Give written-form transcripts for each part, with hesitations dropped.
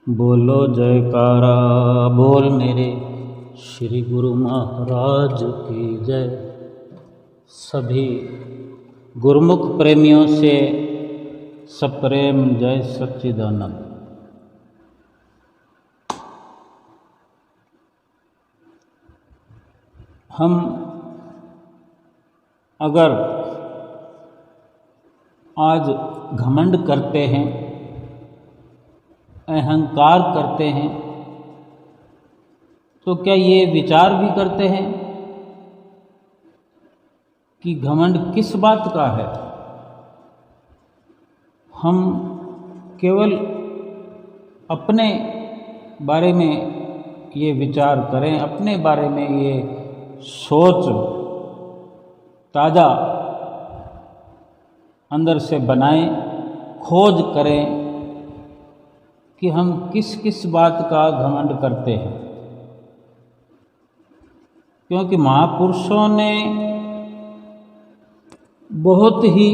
बोलो जयकारा बोल मेरे श्री गुरु महाराज की जय। सभी गुरुमुख प्रेमियों से सप्रेम जय सच्चिदानंद। हम अगर आज घमंड करते हैं, अहंकार करते हैं, तो क्या ये विचार भी करते हैं कि घमंड किस बात का है? हम केवल अपने बारे में ये विचार करें, अपने बारे में ये सोच ताज़ा अंदर से बनाएं, खोज करें कि हम किस किस बात का घमंड करते हैं। क्योंकि महापुरुषों ने बहुत ही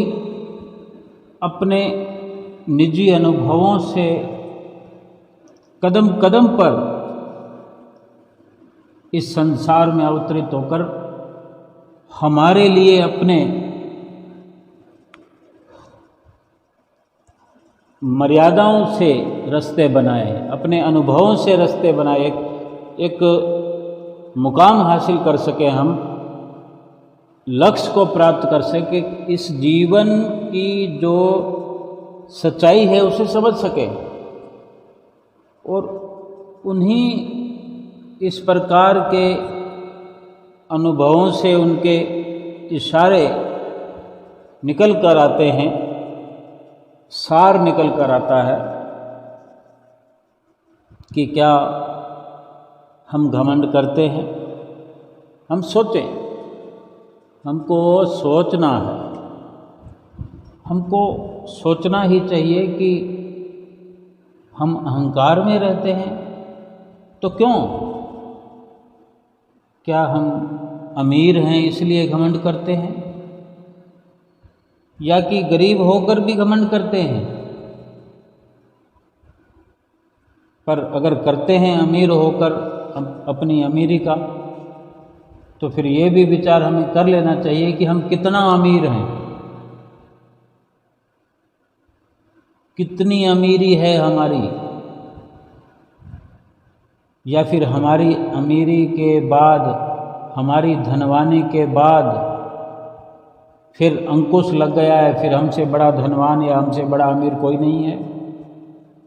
अपने निजी अनुभवों से कदम कदम पर इस संसार में अवतरित होकर हमारे लिए अपने मर्यादाओं से रास्ते बनाए, अपने अनुभवों से रास्ते बनाए, एक मुकाम हासिल कर सके, हम लक्ष्य को प्राप्त कर सके, इस जीवन की जो सच्चाई है उसे समझ सके। और उन्हीं इस प्रकार के अनुभवों से उनके इशारे निकल कर आते हैं, सार निकल कर आता है कि क्या हम घमंड करते हैं। हम सोचें, हमको सोचना है, हमको सोचना ही चाहिए कि हम अहंकार में रहते हैं तो क्यों? क्या हम अमीर हैं इसलिए घमंड करते हैं, या कि गरीब होकर भी घमंड करते हैं? पर अगर करते हैं अमीर होकर अपनी अमीरी का, तो फिर ये भी विचार हमें कर लेना चाहिए कि हम कितना अमीर हैं, कितनी अमीरी है हमारी, या फिर हमारी अमीरी के बाद, हमारी धनवानी के बाद फिर अंकुश लग गया है, फिर हमसे बड़ा धनवान या हमसे बड़ा अमीर कोई नहीं है।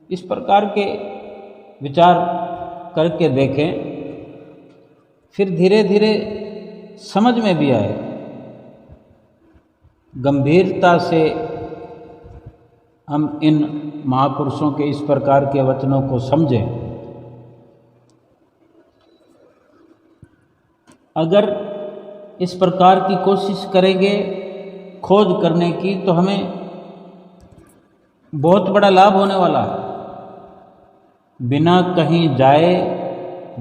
इस प्रकार के विचार करके देखें, फिर धीरे धीरे समझ में भी आए, गंभीरता से हम इन महापुरुषों के इस प्रकार के वचनों को समझें। अगर इस प्रकार की कोशिश करेंगे खोज करने की, तो हमें बहुत बड़ा लाभ होने वाला है। बिना कहीं जाए,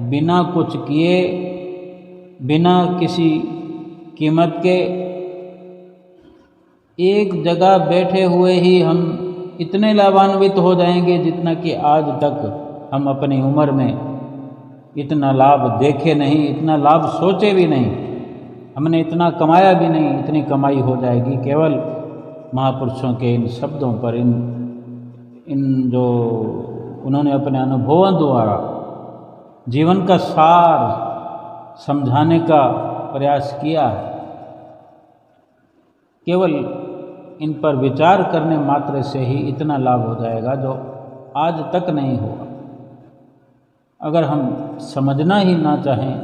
बिना कुछ किए, बिना किसी कीमत के, एक जगह बैठे हुए ही हम इतने लाभान्वित हो जाएंगे जितना कि आज तक हम अपनी उम्र में इतना लाभ देखे नहीं, इतना लाभ सोचे भी नहीं, हमने इतना कमाया भी नहीं। इतनी कमाई हो जाएगी केवल महापुरुषों के इन शब्दों पर, इन जो उन्होंने अपने अनुभवों द्वारा जीवन का सार समझाने का प्रयास किया है। केवल इन पर विचार करने मात्र से ही इतना लाभ हो जाएगा जो आज तक नहीं हुआ। अगर हम समझना ही ना चाहें,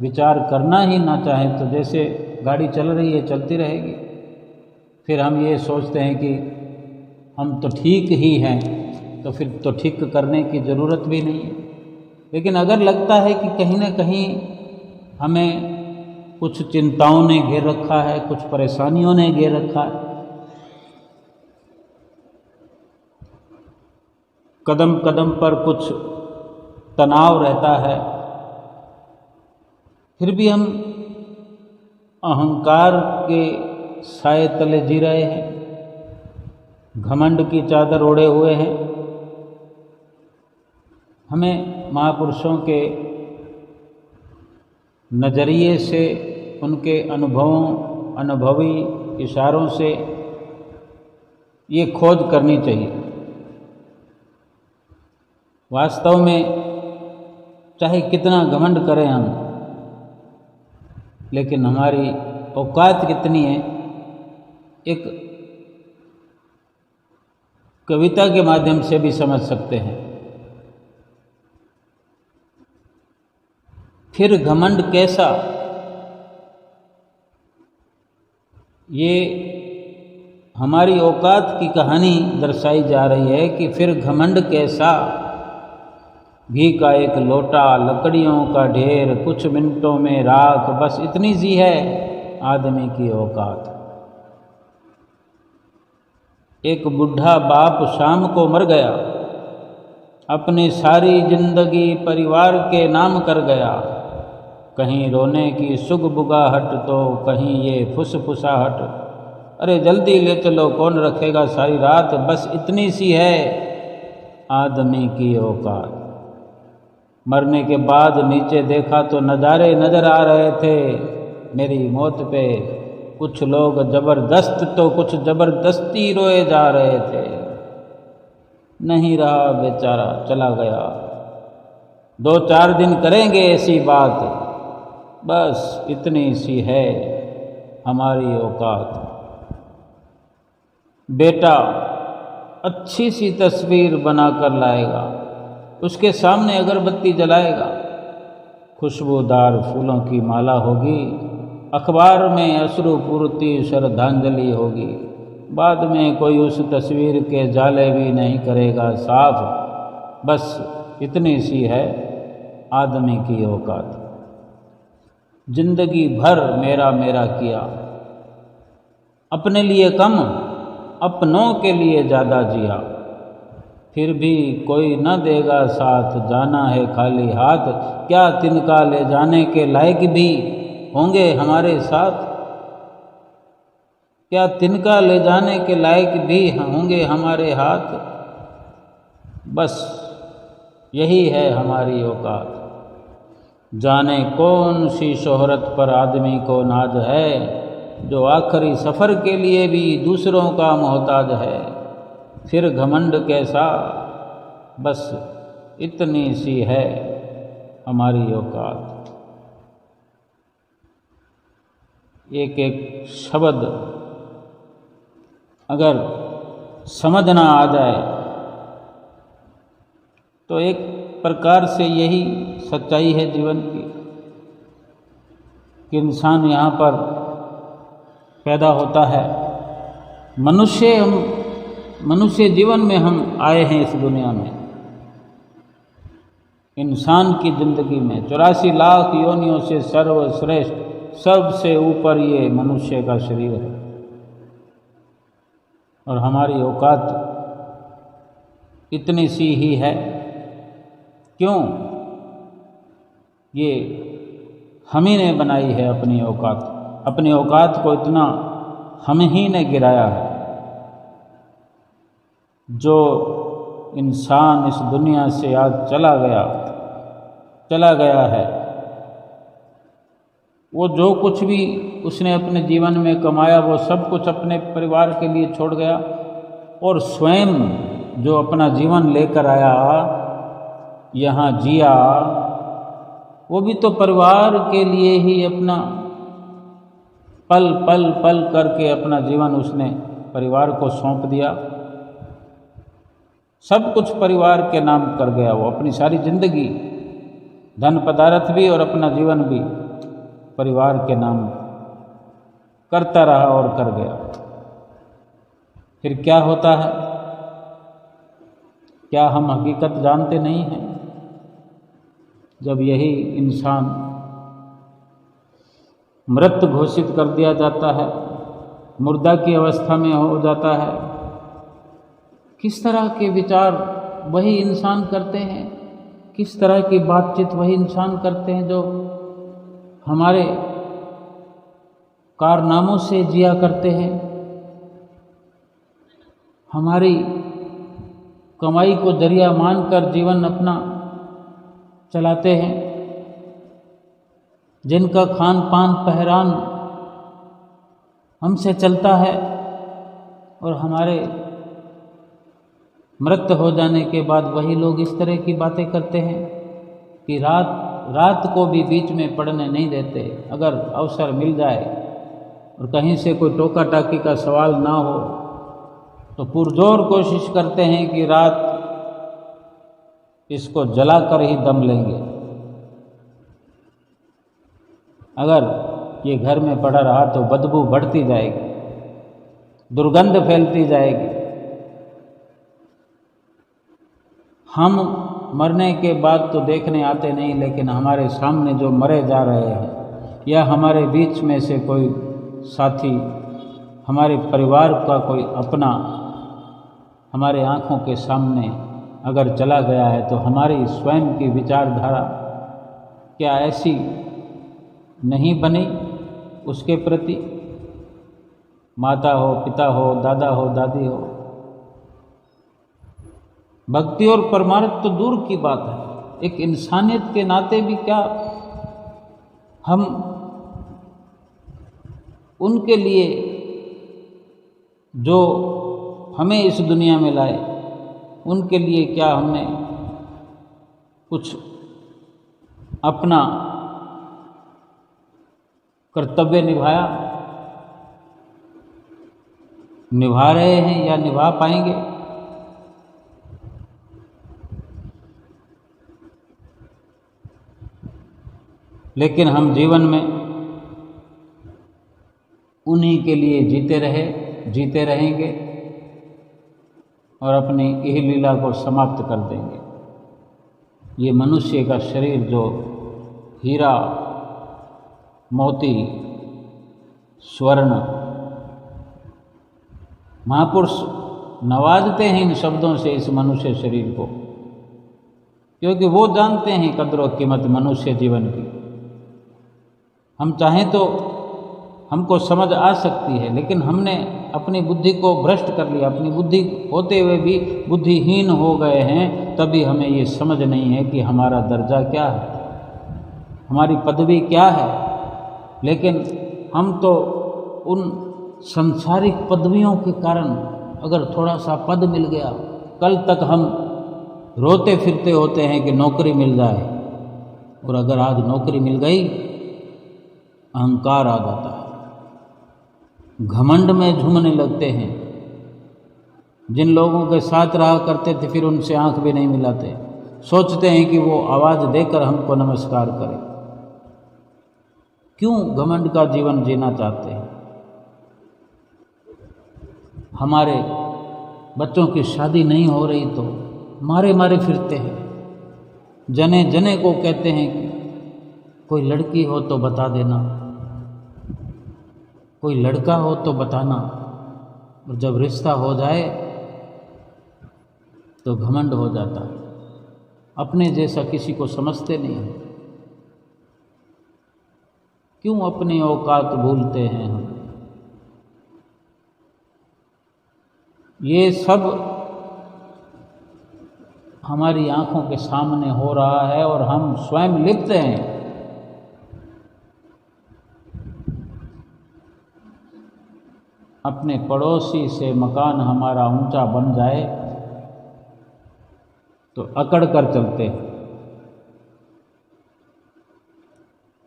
विचार करना ही ना चाहें, तो जैसे गाड़ी चल रही है चलती रहेगी। फिर हम ये सोचते हैं कि हम तो ठीक ही हैं, तो फिर तो ठीक करने की ज़रूरत भी नहीं है। लेकिन अगर लगता है कि कहीं ना कहीं हमें कुछ चिंताओं ने घेर रखा है, कुछ परेशानियों ने घेर रखा है, कदम कदम पर कुछ तनाव रहता है, फिर भी हम अहंकार के साए तले जी रहे हैं, घमंड की चादर ओढ़े हुए हैं, हमें महापुरुषों के नज़रिए से, उनके अनुभवी इशारों से ये खोज करनी चाहिए। वास्तव में चाहे कितना घमंड करें हम, लेकिन हमारी औकात कितनी है, एक कविता के माध्यम से भी समझ सकते हैं। फिर घमंड कैसा, ये हमारी औकात की कहानी दर्शाई जा रही है कि फिर घमंड कैसा, घी का एक लोटा, लकड़ियों का ढेर, कुछ मिनटों में राख, बस इतनी सी है आदमी की औकात। एक बूढ़ा बाप शाम को मर गया, अपनी सारी जिंदगी परिवार के नाम कर गया। कहीं रोने की सुगबुगाहट तो कहीं ये फुसफुसाहट, अरे जल्दी ले चलो कौन रखेगा सारी रात, बस इतनी सी है आदमी की औकात। मरने के बाद नीचे देखा तो नज़ारे नज़र आ रहे थे मेरी मौत पे, कुछ लोग जबरदस्त तो कुछ जबरदस्ती रोए जा रहे थे। नहीं रहा बेचारा चला गया, 2-4 दिन करेंगे ऐसी बात, बस इतनी सी है हमारी औकात। बेटा अच्छी सी तस्वीर बनाकर लाएगा, उसके सामने अगरबत्ती जलाएगा, खुशबूदार फूलों की माला होगी, अखबार में अश्रुपूर्ति श्रद्धांजलि होगी, बाद में कोई उस तस्वीर के जाले भी नहीं करेगा साफ, बस इतनी सी है आदमी की औकात। जिंदगी भर मेरा मेरा किया, अपने लिए कम अपनों के लिए ज़्यादा जिया, फिर भी कोई न देगा साथ, जाना है खाली हाथ, क्या तिनका ले जाने के लायक भी होंगे हमारे साथ, क्या तिनका ले जाने के लायक भी होंगे हमारे हाथ, बस यही है हमारी औकात। जाने कौन सी शोहरत पर आदमी को नाज है, जो आखिरी सफ़र के लिए भी दूसरों का मोहताज है। फिर घमंड कैसा, बस इतनी सी है हमारी औकात। एक एक शब्द अगर समझ ना आ जाए तो एक प्रकार से यही सच्चाई है जीवन की, कि इंसान यहाँ पर पैदा होता है, मनुष्य जीवन में हम आए हैं इस दुनिया में। इंसान की ज़िंदगी में 84 लाख योनियों से सर्वश्रेष्ठ, सबसे ऊपर ये मनुष्य का शरीर है, और हमारी औकात इतनी सी ही है। क्यों? ये हम ही ने बनाई है अपनी औकात, अपनी औकात को इतना हम ही ने गिराया है। जो इंसान इस दुनिया से आज चला गया है, वो जो कुछ भी उसने अपने जीवन में कमाया वो सब कुछ अपने परिवार के लिए छोड़ गया, और स्वयं जो अपना जीवन लेकर आया, यहाँ जिया, वो भी तो परिवार के लिए ही अपना पल पल पल करके अपना जीवन उसने परिवार को सौंप दिया। सब कुछ परिवार के नाम कर गया वो, अपनी सारी जिंदगी, धन पदार्थ भी और अपना जीवन भी परिवार के नाम करता रहा और कर गया। फिर क्या होता है? क्या हम हकीकत जानते नहीं हैं? जब यही इंसान मृत घोषित कर दिया जाता है, मुर्दा की अवस्था में हो जाता है, किस तरह के विचार वही इंसान करते हैं, किस तरह की बातचीत वही इंसान करते हैं जो हमारे कारनामों से जिया करते हैं, हमारी कमाई को जरिया मानकर जीवन अपना चलाते हैं, जिनका खान पान पहरान हमसे चलता है, और हमारे मृत हो जाने के बाद वही लोग इस तरह की बातें करते हैं कि रात को भी बीच में पढ़ने नहीं देते। अगर अवसर मिल जाए और कहीं से कोई टोका टाकी का सवाल ना हो तो पुरजोर कोशिश करते हैं कि रात इसको जलाकर ही दम लेंगे। अगर ये घर में पड़ा रहा तो बदबू बढ़ती जाएगी, दुर्गंध फैलती जाएगी। हम मरने के बाद तो देखने आते नहीं, लेकिन हमारे सामने जो मरे जा रहे हैं या हमारे बीच में से कोई साथी, हमारे परिवार का कोई अपना हमारे आँखों के सामने अगर चला गया है तो हमारी स्वयं की विचारधारा क्या ऐसी नहीं बनी उसके प्रति? माता हो, पिता हो, दादा हो, दादी हो, भक्ति और परमार्थ तो दूर की बात है, एक इंसानियत के नाते भी क्या हम उनके लिए जो हमें इस दुनिया में लाए, उनके लिए क्या हमने कुछ अपना कर्तव्य निभा रहे हैं या निभा पाएंगे? लेकिन हम जीवन में उन्हीं के लिए जीते रहेंगे और अपनी यही लीला को समाप्त कर देंगे। ये मनुष्य का शरीर जो हीरा, मोती, स्वर्ण, महापुरुष नवाजते हैं इन शब्दों से इस मनुष्य शरीर को, क्योंकि वो जानते हैं कद्र और कीमत मनुष्य जीवन की। हम चाहें तो हमको समझ आ सकती है, लेकिन हमने अपनी बुद्धि को भ्रष्ट कर लिया, अपनी बुद्धि होते हुए भी बुद्धिहीन हो गए हैं। तभी हमें ये समझ नहीं है कि हमारा दर्जा क्या है, हमारी पदवी क्या है। लेकिन हम तो उन सांसारिक पदवियों के कारण, अगर थोड़ा सा पद मिल गया, कल तक हम रोते फिरते होते हैं कि नौकरी मिल जाए, और अगर आज नौकरी मिल गई अहंकार आ जाता है, घमंड में झूमने लगते हैं। जिन लोगों के साथ रहा करते थे फिर उनसे आंख भी नहीं मिलाते, सोचते हैं कि वो आवाज़ देकर हमको नमस्कार करें। क्यों घमंड का जीवन जीना चाहते हैं? हमारे बच्चों की शादी नहीं हो रही तो मारे मारे फिरते हैं, जने जने को कहते हैं कि कोई लड़की हो तो बता देना, कोई लड़का हो तो बताना, और जब रिश्ता हो जाए तो घमंड हो जाता है, अपने जैसा किसी को समझते नहीं हैं। क्यों अपनी औकात भूलते हैं हम? ये सब हमारी आंखों के सामने हो रहा है और हम स्वयं लिप्त हैं। अपने पड़ोसी से मकान हमारा ऊंचा बन जाए तो अकड़ कर चलते हैं,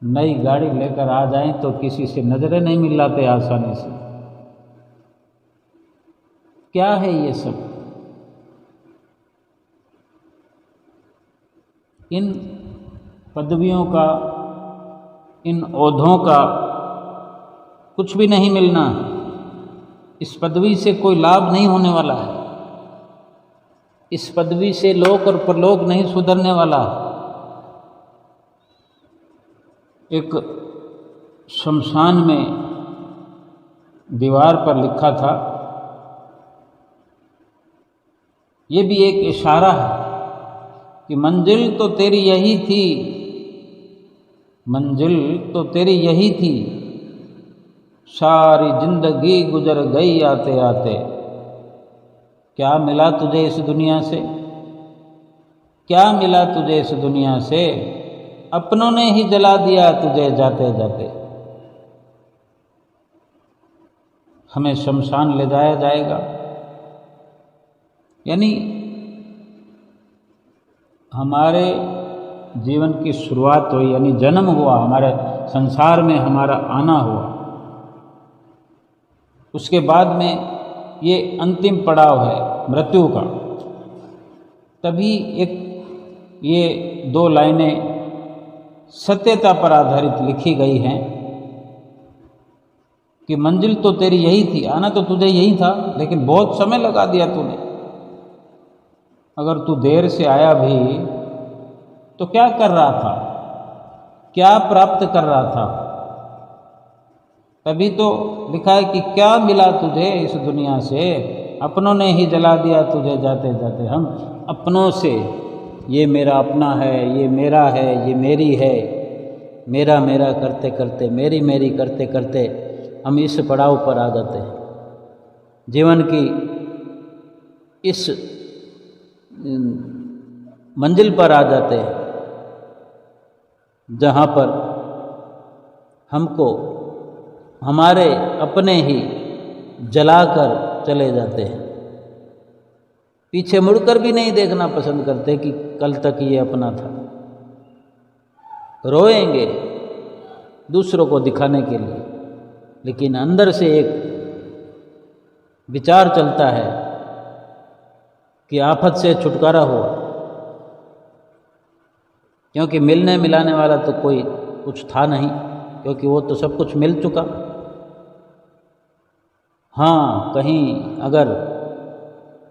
नई गाड़ी लेकर आ जाएं तो किसी से नजरें नहीं मिलाते आसानी से। क्या है ये सब? इन पदवियों का, इन ओहदों का कुछ भी नहीं मिलना है। इस पदवी से कोई लाभ नहीं होने वाला है, इस पदवी से लोक और परलोक नहीं सुधरने वाला। एक शमशान में दीवार पर लिखा था, ये भी एक इशारा है कि मंजिल तो तेरी यही थी, मंजिल तो तेरी यही थी, सारी जिंदगी गुजर गई आते आते। क्या मिला तुझे इस दुनिया से? क्या मिला तुझे इस दुनिया से, अपनों ने ही जला दिया तुझे जाते जाते। हमें शमशान ले जाया जाएगा, यानी हमारे जीवन की शुरुआत हुई, यानी जन्म हुआ, हमारे संसार में हमारा आना हुआ। उसके बाद में ये अंतिम पड़ाव है मृत्यु का। तभी एक ये 2 लाइनें सत्यता पर आधारित लिखी गई हैं कि मंजिल तो तेरी यही थी, आना तो तुझे यही था, लेकिन बहुत समय लगा दिया तूने। अगर तू देर से आया भी तो क्या कर रहा था, क्या प्राप्त कर रहा था? तभी तो लिखा है कि क्या मिला तुझे इस दुनिया से, अपनों ने ही जला दिया तुझे जाते जाते। हम अपनों से, ये मेरा अपना है, ये मेरा है, ये मेरी है, मेरा मेरा करते करते, मेरी मेरी करते करते हम इस पड़ाव पर आ जाते हैं। जीवन की इस मंजिल पर आ जाते हैं जहाँ पर हमको हमारे अपने ही जलाकर चले जाते हैं। पीछे मुड़कर भी नहीं देखना पसंद करते कि कल तक ये अपना था। रोएंगे दूसरों को दिखाने के लिए, लेकिन अंदर से एक विचार चलता है कि आफत से छुटकारा हुआ, क्योंकि मिलने मिलाने वाला तो कोई कुछ था नहीं, क्योंकि वो तो सब कुछ मिल चुका। हाँ, कहीं अगर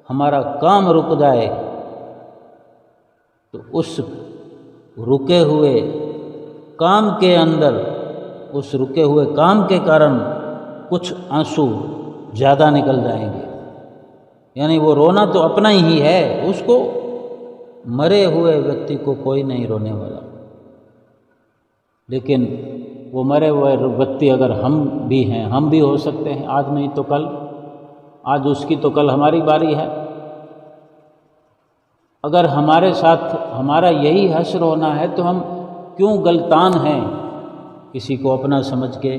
हमारा काम रुक जाए तो उस रुके हुए काम के अंदर, उस रुके हुए काम के कारण कुछ आंसू ज़्यादा निकल जाएंगे। यानी वो रोना तो अपना ही है, उसको मरे हुए व्यक्ति को कोई नहीं रोने वाला। लेकिन वो मरे हुए व्यक्ति अगर हम भी हैं, हम भी हो सकते हैं, आज नहीं तो कल, आज उसकी तो कल हमारी बारी है। अगर हमारे साथ हमारा यही हश्र होना है तो हम क्यों गलतान हैं, किसी को अपना समझ के,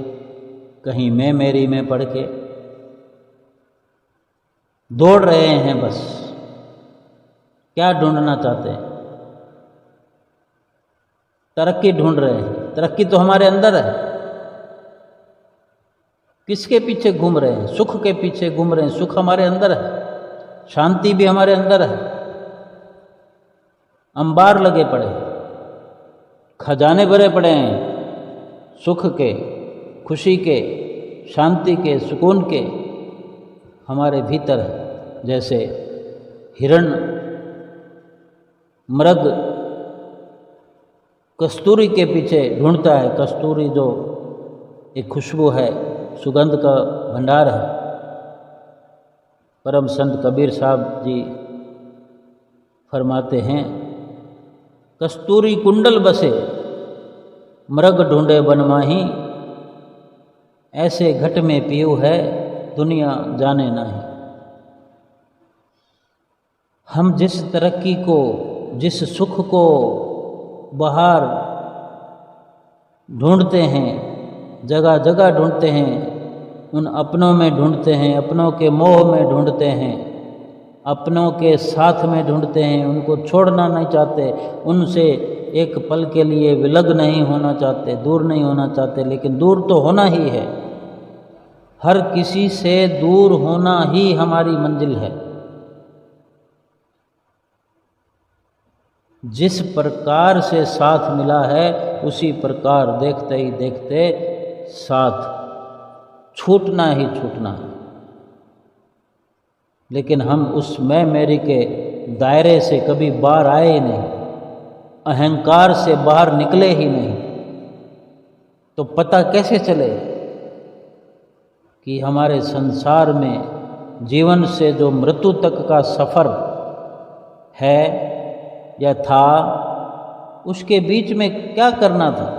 कहीं मैं मेरी में पढ़ के दौड़ रहे हैं। बस क्या ढूंढना चाहते हैं? तरक्की ढूंढ रहे हैं। तरक्की तो हमारे अंदर है। किसके पीछे घूम रहे हैं? सुख के पीछे घूम रहे हैं। सुख हमारे अंदर है, शांति भी हमारे अंदर है। अंबार लगे पड़े, खजाने भरे पड़े हैं सुख के, खुशी के, शांति के, सुकून के हमारे भीतर है। जैसे हिरण, मृग कस्तूरी के पीछे ढूंढता है। कस्तूरी जो एक खुशबू है, सुगंध का भंडार है। परम संत कबीर साहब जी फरमाते हैं, कस्तूरी कुंडल बसे मृग ढूंढे बनमाही, ऐसे घट में पीऊ है दुनिया जाने नहीं। हम जिस तरक्की को, जिस सुख को बाहर ढूंढते हैं, जगह जगह ढूंढते हैं, उन अपनों में ढूंढते हैं, अपनों के मोह में ढूंढते हैं, अपनों के साथ में ढूंढते हैं। उनको छोड़ना नहीं चाहते, उनसे एक पल के लिए विलग नहीं होना चाहते, दूर नहीं होना चाहते। लेकिन दूर तो होना ही है। हर किसी से दूर होना ही हमारी मंजिल है। जिस प्रकार से साथ मिला है उसी प्रकार देखते ही देखते साथ छूटना ही छूटना है। लेकिन हम उस मैं मेरी के दायरे से कभी बाहर आए ही नहीं, अहंकार से बाहर निकले ही नहीं। तो पता कैसे चले कि हमारे संसार में जीवन से जो मृत्यु तक का सफ़र है या था, उसके बीच में क्या करना था?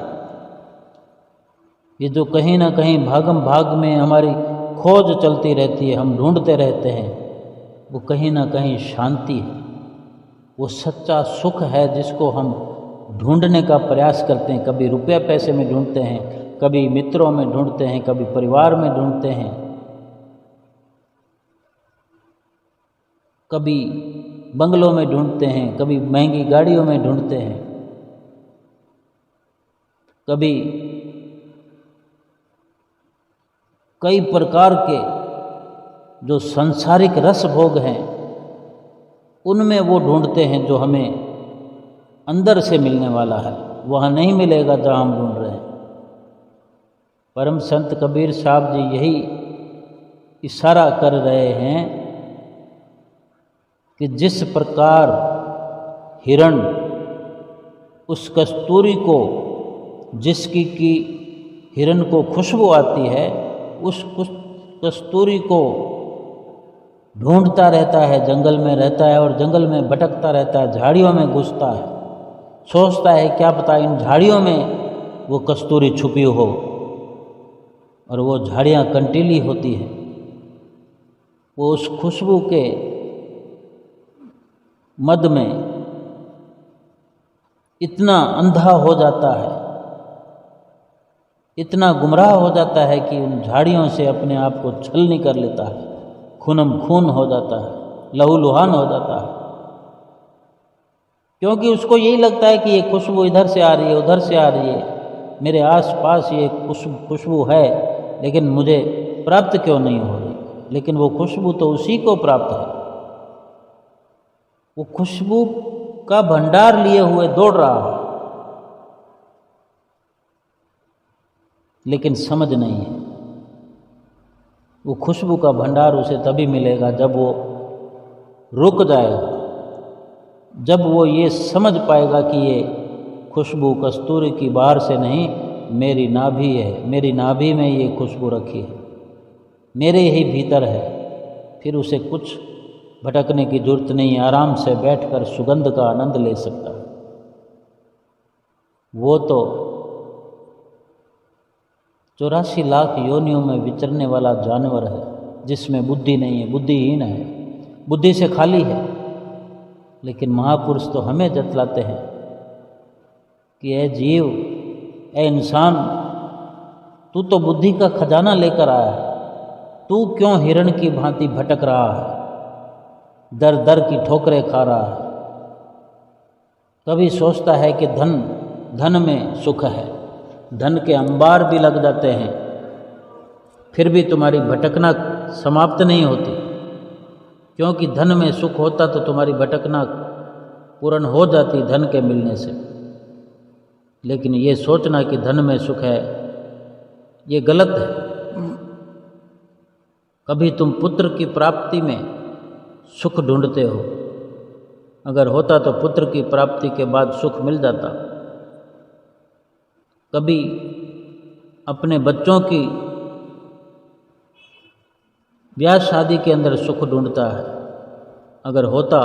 ये जो कहीं ना कहीं भागम भाग में हमारी खोज चलती रहती है, हम ढूंढते रहते हैं, वो कहीं ना कहीं शांति है। वो सच्चा सुख है जिसको हम ढूंढने का प्रयास करते हैं। कभी रुपया पैसे में ढूंढते हैं, कभी मित्रों में ढूंढते हैं, कभी परिवार में ढूंढते हैं, कभी बंगलों में ढूंढते हैं, कभी महंगी गाड़ियों में ढूंढते हैं, कभी कई प्रकार के जो सांसारिक रस भोग हैं उनमें वो ढूंढते हैं जो हमें अंदर से मिलने वाला है, वहाँ नहीं मिलेगा जहाँ हम ढूंढ रहे हैं। परम संत कबीर साहब जी यही इशारा कर रहे हैं कि जिस प्रकार हिरण उस कस्तूरी को, जिसकी कि हिरण को खुशबू आती है, उस कस्तूरी को ढूंढता रहता है, जंगल में रहता है और जंगल में भटकता रहता है, झाड़ियों में घुसता है, सोचता है क्या पता इन झाड़ियों में वो कस्तूरी छुपी हो, और वो झाड़ियाँ कंटीली होती हैं। वो उस खुशबू के मद में इतना अंधा हो जाता है, इतना गुमराह हो जाता है कि उन झाड़ियों से अपने आप को छलनी कर लेता है, खूनम खून हो जाता है, लहूलुहान हो जाता है, क्योंकि उसको यही लगता है कि ये खुशबू इधर से आ रही है, उधर से आ रही है, मेरे आसपास ये खुशबू है, लेकिन मुझे प्राप्त क्यों नहीं हो रही। लेकिन वो खुशबू तो उसी को प्राप्त है, वो खुशबू का भंडार लिए हुए दौड़ रहा है, लेकिन समझ नहीं है। वो खुशबू का भंडार उसे तभी मिलेगा जब वो रुक जाएगा, जब वो ये समझ पाएगा कि ये खुशबू कस्तूरी की बाहर से नहीं, मेरी नाभि है, मेरी नाभि में ये खुशबू रखी है, मेरे ही भीतर है। फिर उसे कुछ भटकने की जरूरत नहीं, आराम से बैठकर सुगंध का आनंद ले सकता है। वो तो 84 लाख योनियों में विचरने वाला जानवर है, जिसमें बुद्धि नहीं है, बुद्धिहीन है, बुद्धि से खाली है। लेकिन महापुरुष तो हमें जतलाते हैं कि ए जीव, ए इंसान, तू तो बुद्धि का खजाना लेकर आया है, तू क्यों हिरण की भांति भटक रहा है, दर दर की ठोकरें खा रहा है। कभी सोचता है कि धन में सुख है, धन के अंबार भी लग जाते हैं, फिर भी तुम्हारी भटकना समाप्त नहीं होती, क्योंकि धन में सुख होता तो तुम्हारी भटकना पूर्ण हो जाती धन के मिलने से। लेकिन ये सोचना कि धन में सुख है, ये गलत है। कभी तुम पुत्र की प्राप्ति में सुख ढूंढते हो, अगर होता तो पुत्र की प्राप्ति के बाद सुख मिल जाता। कभी अपने बच्चों की ब्याह शादी के अंदर सुख ढूंढता है, अगर होता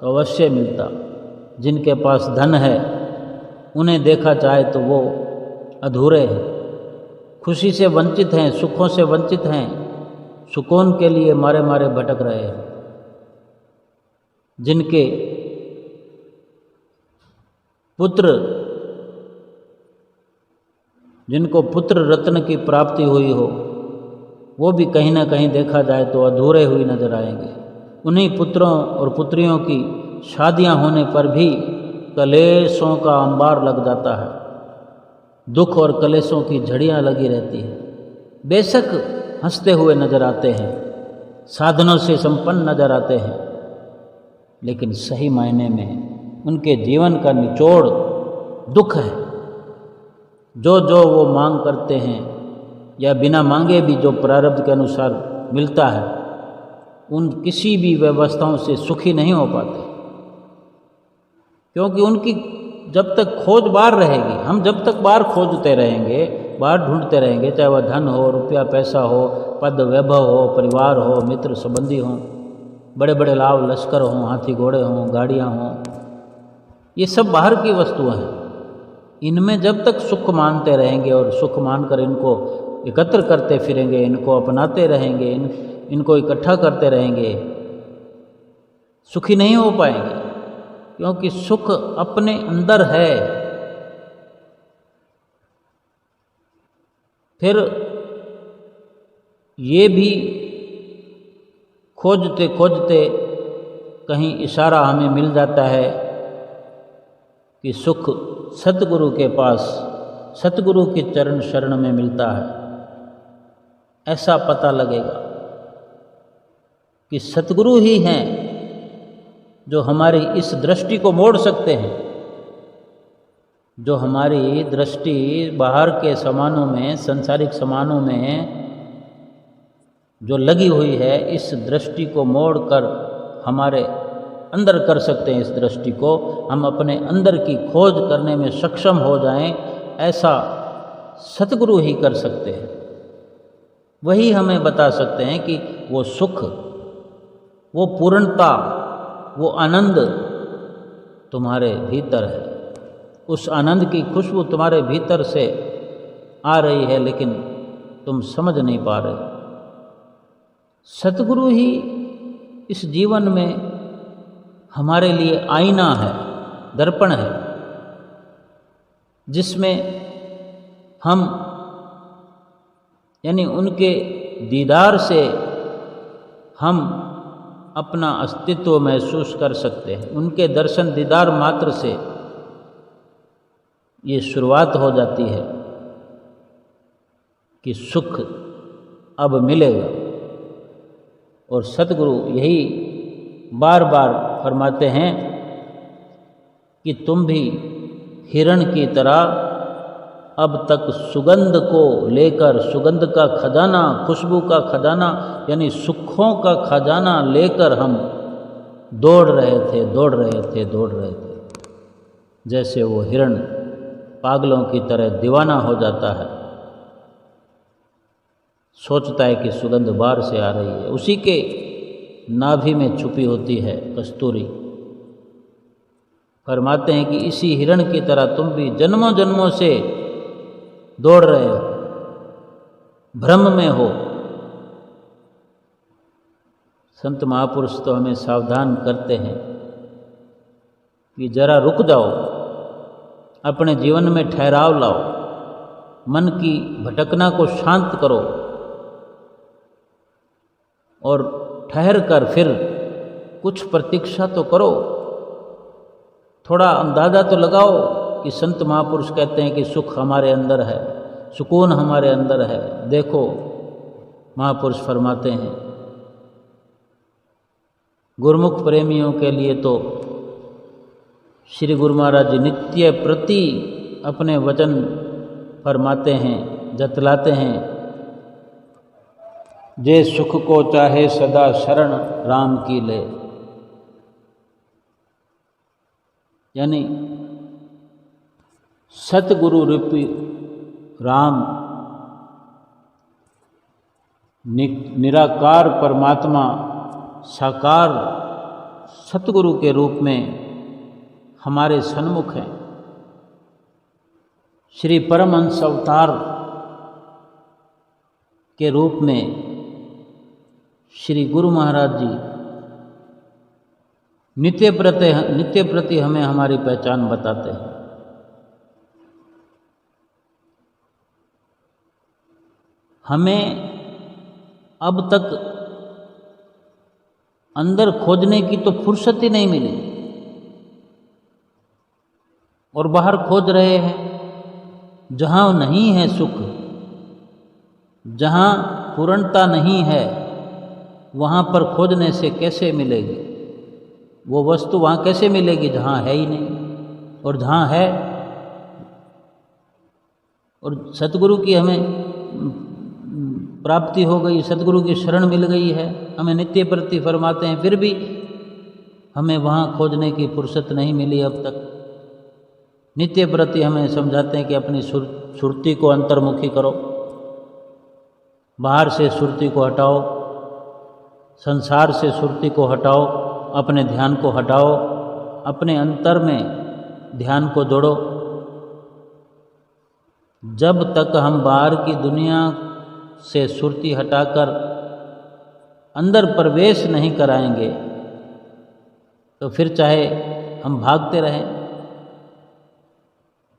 तो अवश्य मिलता। जिनके पास धन है उन्हें देखा जाए तो वो अधूरे हैं, खुशी से वंचित हैं, सुखों से वंचित हैं, सुकून के लिए मारे मारे भटक रहे हैं। जिनके जिनको पुत्र रत्न की प्राप्ति हुई हो, वो भी कहीं ना कहीं देखा जाए तो अधूरे हुए नजर आएंगे। उन्हीं पुत्रों और पुत्रियों की शादियां होने पर भी कलेशों का अंबार लग जाता है, दुख और कलेशों की झड़ियां लगी रहती हैं। बेशक हंसते हुए नजर आते हैं, साधनों से संपन्न नजर आते हैं, लेकिन सही मायने में उनके जीवन का निचोड़ दुख है। जो वो मांग करते हैं या बिना मांगे भी जो प्रारब्ध के अनुसार मिलता है, उन किसी भी व्यवस्थाओं से सुखी नहीं हो पाते, क्योंकि उनकी जब तक खोज बाहर रहेगी, हम जब तक बाहर खोजते रहेंगे, बाहर ढूंढते रहेंगे, चाहे वह धन हो, रुपया पैसा हो, पद वैभव हो, परिवार हो, मित्र संबंधी हों, बड़े बड़े लाभ लश्कर हों, हाथी घोड़े हों, गाड़ियाँ हों, ये सब बाहर की वस्तुएं हैं। इनमें जब तक सुख मानते रहेंगे और सुख मानकर इनको एकत्र करते फिरेंगे, इनको अपनाते रहेंगे, इनको इकट्ठा करते रहेंगे, सुखी नहीं हो पाएंगे। क्योंकि सुख अपने अंदर है। फिर ये भी खोजते खोजते कहीं इशारा हमें मिल जाता है कि सुख सतगुरु के पास, सतगुरु के चरण शरण में मिलता है। ऐसा पता लगेगा कि सतगुरु ही हैं जो हमारी इस दृष्टि को मोड़ सकते हैं। जो हमारी दृष्टि बाहर के सामानों में, सांसारिक सामानों में जो लगी हुई है, इस दृष्टि को मोड़कर हमारे अंदर कर सकते हैं। इस दृष्टि को हम अपने अंदर की खोज करने में सक्षम हो जाएं, ऐसा सतगुरु ही कर सकते हैं। वही हमें बता सकते हैं कि वो सुख, वो पूर्णता, वो आनंद तुम्हारे भीतर है। उस आनंद की खुशबू तुम्हारे भीतर से आ रही है, लेकिन तुम समझ नहीं पा रहे। सतगुरु ही इस जीवन में हमारे लिए आईना है, दर्पण है, जिसमें हम यानी उनके दीदार से हम अपना अस्तित्व महसूस कर सकते हैं। उनके दर्शन दीदार मात्र से ये शुरुआत हो जाती है कि सुख अब मिलेगा। और सतगुरु यही बार बार फरमाते हैं कि तुम भी हिरण की तरह अब तक सुगंध को लेकर, सुगंध का खजाना, खुशबू का खजाना यानी सुखों का खजाना लेकर हम दौड़ रहे थे। जैसे वो हिरण पागलों की तरह दीवाना हो जाता है, सोचता है कि सुगंध बाहर से आ रही है। उसी के नाभि में छुपी होती है कस्तूरी। फरमाते हैं कि इसी हिरण की तरह तुम भी जन्मों जन्मों से दौड़ रहे हो, भ्रम में हो। संत महापुरुष तो हमें सावधान करते हैं कि जरा रुक जाओ, अपने जीवन में ठहराव लाओ, मन की भटकना को शांत करो और ठहर कर फिर कुछ प्रतीक्षा तो करो। थोड़ा अंदाज़ा तो लगाओ कि संत महापुरुष कहते हैं कि सुख हमारे अंदर है, सुकून हमारे अंदर है। देखो महापुरुष फरमाते हैं, गुरुमुख प्रेमियों के लिए तो श्री गुरु महाराज जी नित्य प्रति अपने वचन फरमाते हैं, जतलाते हैं। जे सुख को चाहे सदा शरण राम की ले, यानी सतगुरु रूपी राम, निराकार परमात्मा साकार सतगुरु के रूप में हमारे सन्मुख हैं। श्री परमहंस अवतार के रूप में श्री गुरु महाराज जी नित्य प्रति हमें हमारी पहचान बताते हैं। हमें अब तक अंदर खोजने की तो फुर्सत ही नहीं मिली और बाहर खोज रहे हैं। जहाँ नहीं है सुख, जहाँ पूर्णता नहीं है, वहाँ पर खोजने से कैसे मिलेगी वो वस्तु? वहाँ कैसे मिलेगी जहाँ है ही नहीं। और जहाँ है, और सतगुरु की हमें प्राप्ति हो गई, सतगुरु की शरण मिल गई है, हमें नित्य प्रति फरमाते हैं, फिर भी हमें वहाँ खोजने की फुर्सत नहीं मिली अब तक। नित्य प्रति हमें समझाते हैं कि अपनी सुरती को अंतर्मुखी करो, बाहर से सुरती को हटाओ, संसार से सुरती को हटाओ, अपने ध्यान को हटाओ, अपने अंतर में ध्यान को जोड़ो। जब तक हम बाहर की दुनिया से सुरती हटाकर अंदर प्रवेश नहीं कराएंगे, तो फिर चाहे हम भागते रहें।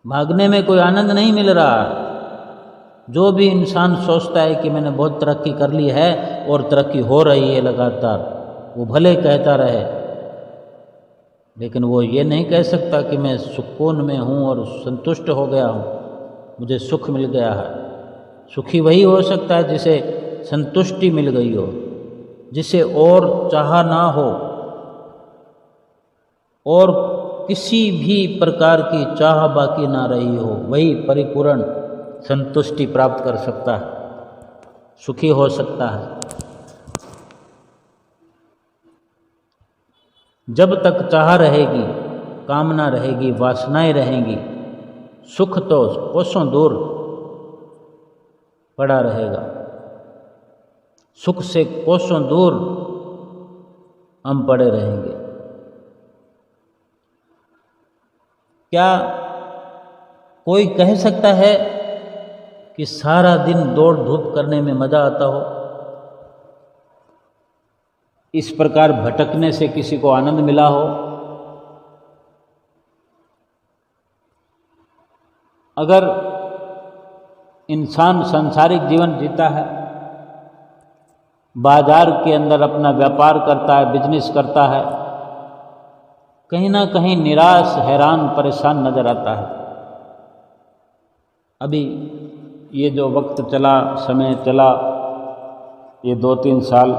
भागने में कोई आनंद नहीं मिल रहा। जो भी इंसान सोचता है कि मैंने बहुत तरक्की कर ली है और तरक्की हो रही है लगातार, वो भले कहता रहे, लेकिन वो ये नहीं कह सकता कि मैं सुकून में हूँ और संतुष्ट हो गया हूँ, मुझे सुख मिल गया है। सुखी वही हो सकता है जिसे संतुष्टि मिल गई हो, जिसे और चाह ना हो, और किसी भी प्रकार की चाह बाकी ना रही हो, वही परिपूर्ण संतुष्टि प्राप्त कर सकता है, सुखी हो सकता है। जब तक चाह रहेगी, कामना रहेगी, वासनाएं रहेंगी, सुख तो कोसों दूर पड़ा रहेगा। सुख से कोसों दूर हम पड़े रहेंगे। क्या कोई कह सकता है कि सारा दिन दौड़ धूप करने में मजा आता हो? इस प्रकार भटकने से किसी को आनंद मिला हो? अगर इंसान सांसारिक जीवन जीता है, बाजार के अंदर अपना व्यापार करता है, बिजनेस करता है, कहीं ना कहीं निराश, हैरान, परेशान नजर आता है। अभी ये जो वक्त चला, समय चला, ये 2-3 साल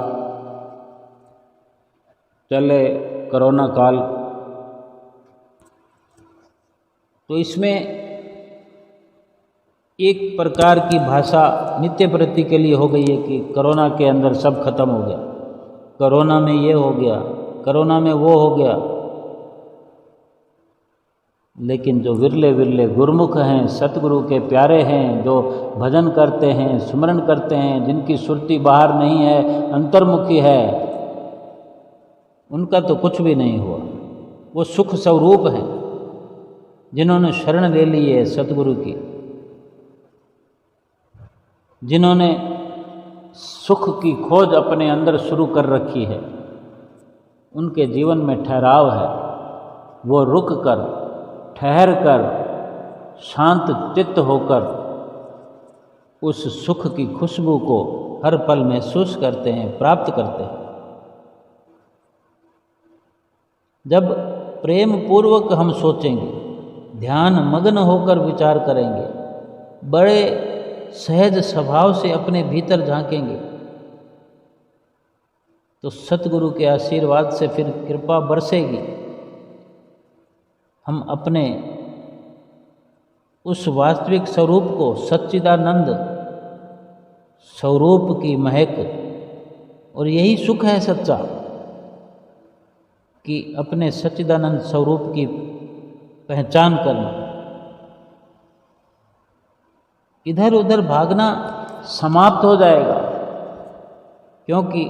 चले कोरोना काल, तो इसमें एक प्रकार की भाषा नित्य प्रति के लिए हो गई है कि कोरोना के अंदर सब खत्म हो गया, कोरोना में ये हो गया, कोरोना में वो हो गया। लेकिन जो विरले विरले गुरुमुख हैं, सतगुरु के प्यारे हैं, जो भजन करते हैं, स्मरण करते हैं, जिनकी सुरती बाहर नहीं है, अंतर्मुखी है, उनका तो कुछ भी नहीं हुआ। वो सुख स्वरूप हैं, जिन्होंने शरण ले ली है सतगुरु की, जिन्होंने सुख की खोज अपने अंदर शुरू कर रखी है, उनके जीवन में ठहराव है। वो रुक कर, ठहर कर, शांत चित्त होकर उस सुख की खुशबू को हर पल महसूस करते हैं, प्राप्त करते हैं। जब प्रेम पूर्वक हम सोचेंगे, ध्यान मग्न होकर विचार करेंगे, बड़े सहज स्वभाव से अपने भीतर झांकेंगे, तो सतगुरु के आशीर्वाद से फिर कृपा बरसेगी। हम अपने उस वास्तविक स्वरूप को, सच्चिदानंद स्वरूप की महक, और यही सुख है सच्चा, कि अपने सच्चिदानंद स्वरूप की पहचान करना। इधर उधर भागना समाप्त हो जाएगा, क्योंकि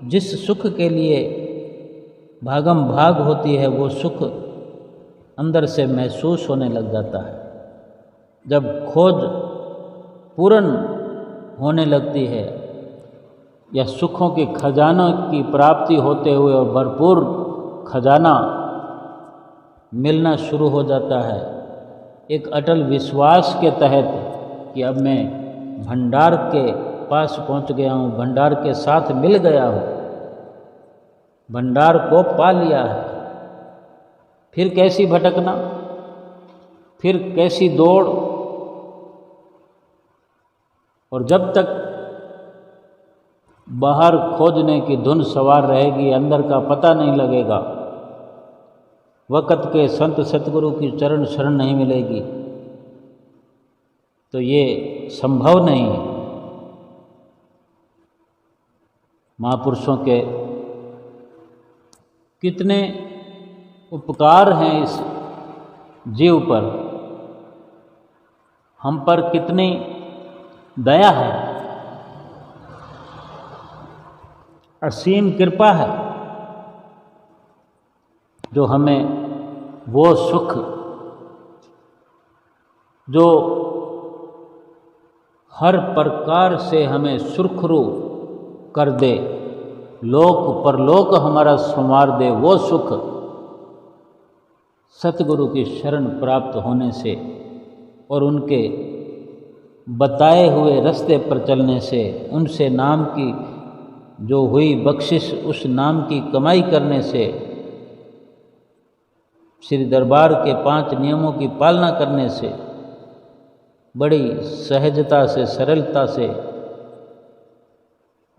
जिस सुख के लिए भागम भाग होती है, वो सुख अंदर से महसूस होने लग जाता है। जब खोज पूर्ण होने लगती है, या सुखों के खजानों की प्राप्ति होते हुए और भरपूर खजाना मिलना शुरू हो जाता है, एक अटल विश्वास के तहत कि अब मैं भंडार के पास पहुंच गया हूँ, भंडार के साथ मिल गया हूँ, भंडार को पा लिया है। फिर कैसी भटकना, फिर कैसी दौड़। और जब तक बाहर खोजने की धुन सवार रहेगी, अंदर का पता नहीं लगेगा, वक़्त के संत सतगुरु की चरण शरण नहीं मिलेगी, तो ये संभव नहीं है। महापुरुषों के कितने उपकार हैं इस जीव पर, हम पर कितनी दया है, असीम कृपा है, जो हमें वो सुख जो हर प्रकार से हमें सुरखरू कर दे, लोक परलोक हमारा संवार दे, वो सुख सतगुरु की शरण प्राप्त होने से और उनके बताए हुए रास्ते पर चलने से, उनसे नाम की जो हुई बख्शिश, उस नाम की कमाई करने से, श्री दरबार के 5 नियमों की पालना करने से बड़ी सहजता से, सरलता से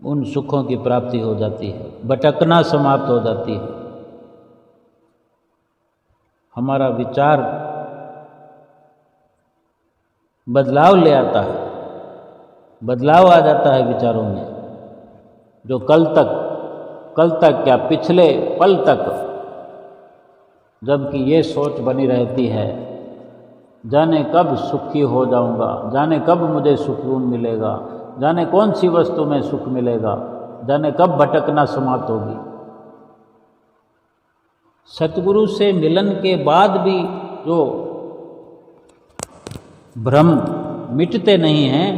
उन सुखों की प्राप्ति हो जाती है, भटकना समाप्त हो जाती है। हमारा विचार बदलाव ले आता है, बदलाव आ जाता है विचारों में, जो कल तक क्या पिछले पल तक जबकि ये सोच बनी रहती है, जाने कब सुखी हो जाऊंगा, जाने कब मुझे सुकून मिलेगा, जाने कौन सी वस्तु में सुख मिलेगा, जाने कब भटकना समाप्त होगी। सतगुरु से मिलन के बाद भी जो भ्रम मिटते नहीं हैं,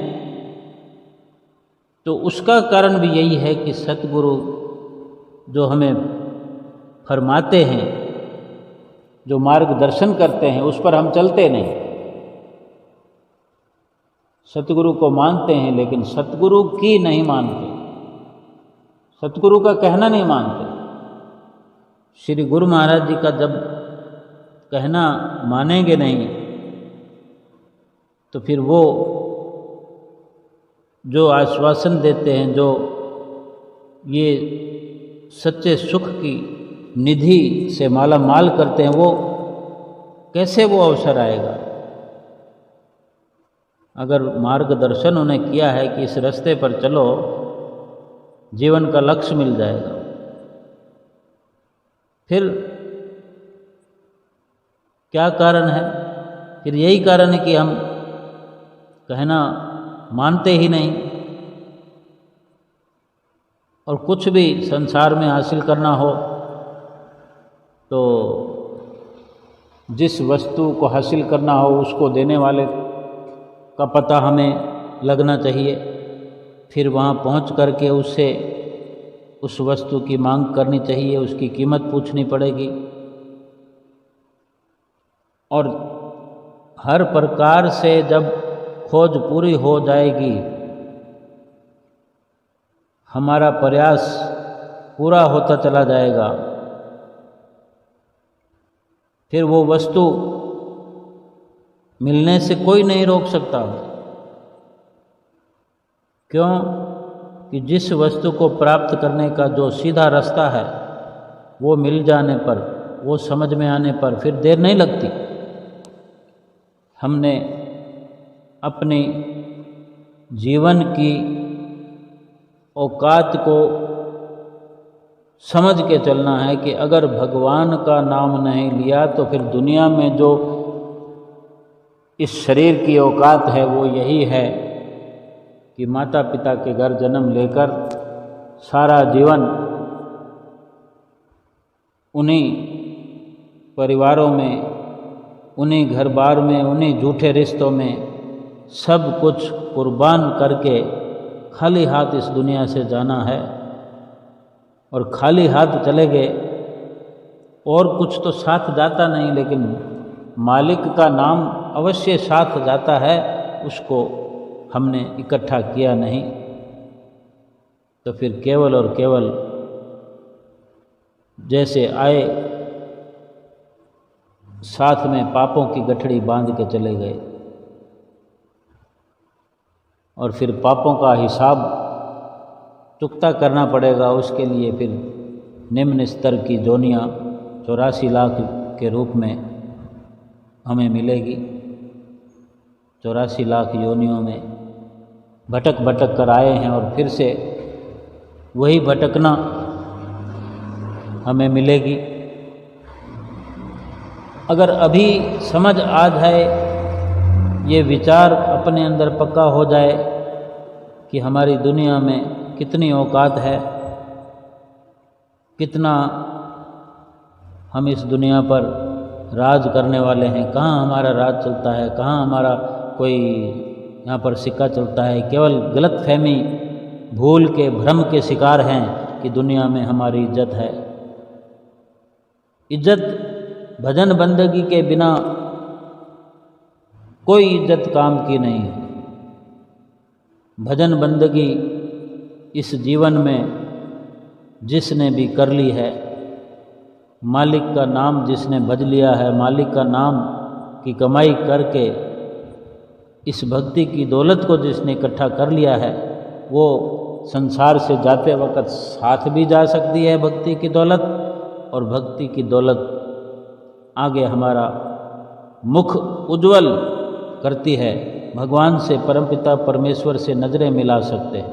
तो उसका कारण भी यही है कि सतगुरु जो हमें फरमाते हैं, जो मार्गदर्शन करते हैं, उस पर हम चलते नहीं। सतगुरु को मानते हैं लेकिन सतगुरु की नहीं मानते, सतगुरु का कहना नहीं मानते। श्री गुरु महाराज जी का जब कहना मानेंगे नहीं, तो फिर वो जो आश्वासन देते हैं, जो ये सच्चे सुख की निधि से माला माल करते हैं, वो कैसे वो अवसर आएगा? अगर मार्गदर्शन उन्हें किया है कि इस रास्ते पर चलो, जीवन का लक्ष्य मिल जाएगा, फिर क्या कारण है? फिर यही कारण है कि हम कहना मानते ही नहीं, और कुछ भी संसार में हासिल करना हो तो जिस वस्तु को हासिल करना हो उसको देने वाले का पता हमें लगना चाहिए, फिर वहाँ पहुँच करके उससे उस वस्तु की मांग करनी चाहिए, उसकी कीमत पूछनी पड़ेगी, और हर प्रकार से जब खोज पूरी हो जाएगी, हमारा प्रयास पूरा होता चला जाएगा, फिर वो वस्तु मिलने से कोई नहीं रोक सकता। क्यों? कि जिस वस्तु को प्राप्त करने का जो सीधा रास्ता है, वो मिल जाने पर, वो समझ में आने पर फिर देर नहीं लगती। हमने अपनी जीवन की औकात को समझ के चलना है कि अगर भगवान का नाम नहीं लिया तो फिर दुनिया में जो इस शरीर की औकात है वो यही है कि माता पिता के घर जन्म लेकर सारा जीवन उन्हीं परिवारों में, उन्हीं घर बार में, उन्हीं झूठे रिश्तों में सब कुछ कुर्बान करके खाली हाथ इस दुनिया से जाना है, और खाली हाथ चले गए और कुछ तो साथ जाता नहीं, लेकिन मालिक का नाम अवश्य साथ जाता है, उसको हमने इकट्ठा किया नहीं, तो फिर केवल और केवल जैसे आए साथ में पापों की गठड़ी बांध के चले गए, और फिर पापों का हिसाब चुकता करना पड़ेगा। उसके लिए फिर निम्न स्तर की जोनियाँ 84 लाख के रूप में हमें मिलेगी। 84 लाख योनियों में भटक भटक कर आए हैं, और फिर से वही भटकना हमें मिलेगी। अगर अभी समझ आ जाए, ये विचार अपने अंदर पक्का हो जाए कि हमारी दुनिया में कितनी औकात है, कितना हम इस दुनिया पर राज करने वाले हैं, कहाँ हमारा राज चलता है, कहाँ हमारा कोई यहाँ पर सिक्का चलता है। केवल गलतफहमी, भूल के, भ्रम के शिकार हैं कि दुनिया में हमारी इज्जत है। इज्जत भजन बंदगी के बिना कोई इज्जत काम की नहीं है। भजन बंदगी इस जीवन में जिसने भी कर ली है, मालिक का नाम जिसने भज लिया है, मालिक का नाम की कमाई करके इस भक्ति की दौलत को जिसने इकट्ठा कर लिया है, वो संसार से जाते वक्त साथ भी जा सकती है भक्ति की दौलत, और भक्ति की दौलत आगे हमारा मुख उज्जवल करती है। भगवान से, परमपिता परमेश्वर से नज़रें मिला सकते हैं,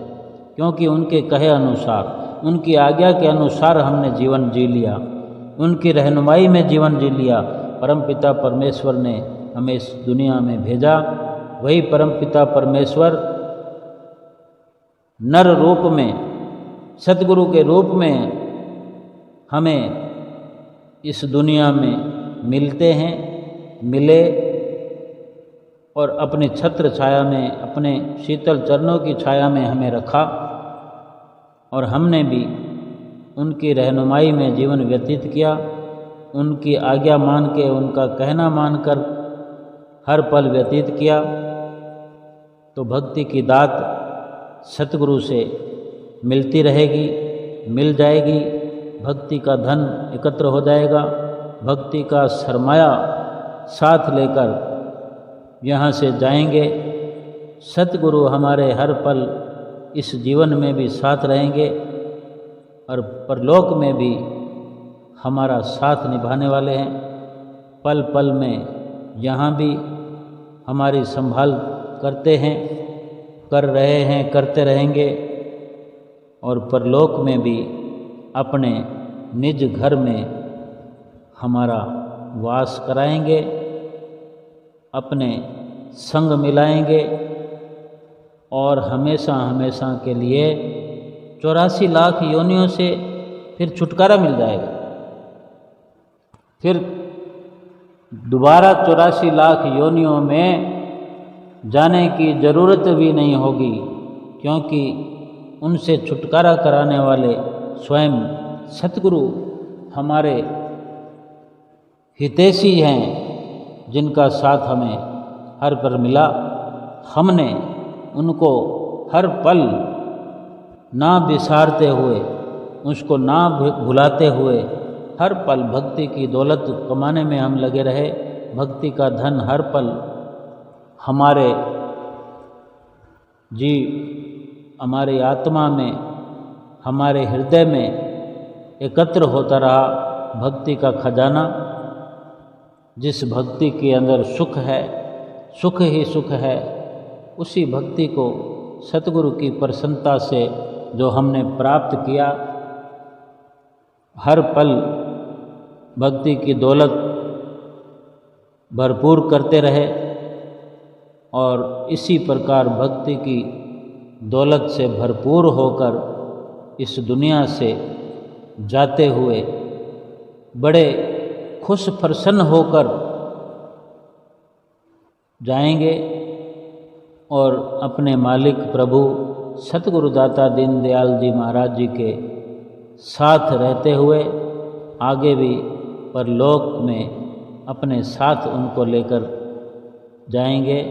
क्योंकि उनके कहे अनुसार, उनकी आज्ञा के अनुसार हमने जीवन जी लिया, उनकी रहनुमाई में जीवन जी लिया। परमपिता परमेश्वर ने हमें इस दुनिया में भेजा। वही परमपिता परमेश्वर नर रूप में, सतगुरु के रूप में हमें इस दुनिया में मिलते हैं, मिले और अपने छत्र छाया में, अपने शीतल चरणों की छाया में हमें रखा, और हमने भी उनकी रहनुमाई में जीवन व्यतीत किया। उनकी आज्ञा मान के, उनका कहना मानकर हर पल व्यतीत किया। तो भक्ति की दात सतगुरु से मिलती रहेगी, मिल जाएगी। भक्ति का धन एकत्र हो जाएगा, भक्ति का सरमाया साथ लेकर यहाँ से जाएंगे। सतगुरु हमारे हर पल इस जीवन में भी साथ रहेंगे और परलोक में भी हमारा साथ निभाने वाले हैं। पल पल में यहाँ भी हमारी संभाल करते हैं, कर रहे हैं, करते रहेंगे, और परलोक में भी अपने निज घर में हमारा वास कराएंगे, अपने संग मिलाएंगे, और हमेशा हमेशा के लिए 84 लाख योनियों से फिर छुटकारा मिल जाएगा। फिर दोबारा 84 लाख योनियों में जाने की ज़रूरत भी नहीं होगी, क्योंकि उनसे छुटकारा कराने वाले स्वयं सतगुरु हमारे हितैषी हैं, जिनका साथ हमें हर पल मिला। हमने उनको हर पल ना बिसारते हुए, उसको ना भुलाते हुए, हर पल भक्ति की दौलत कमाने में हम लगे रहे। भक्ति का धन हर पल हमारे हमारी आत्मा में, हमारे हृदय में एकत्र होता रहा। भक्ति का खजाना, जिस भक्ति के अंदर सुख है, सुख ही सुख है, उसी भक्ति को सतगुरु की प्रसन्नता से जो हमने प्राप्त किया, हर पल भक्ति की दौलत भरपूर करते रहे, और इसी प्रकार भक्ति की दौलत से भरपूर होकर इस दुनिया से जाते हुए बड़े खुश प्रसन्न होकर जाएंगे, और अपने मालिक प्रभु सतगुरुदाता दीनदयाल जी महाराज जी के साथ रहते हुए आगे भी परलोक में अपने साथ उनको लेकर जाएंगे।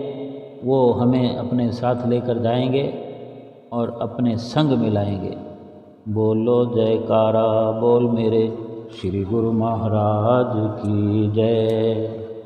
वो हमें अपने साथ लेकर जाएंगे और अपने संग मिलाएंगे। बोलो जयकारा बोल मेरे श्री गुरु महाराज की जय।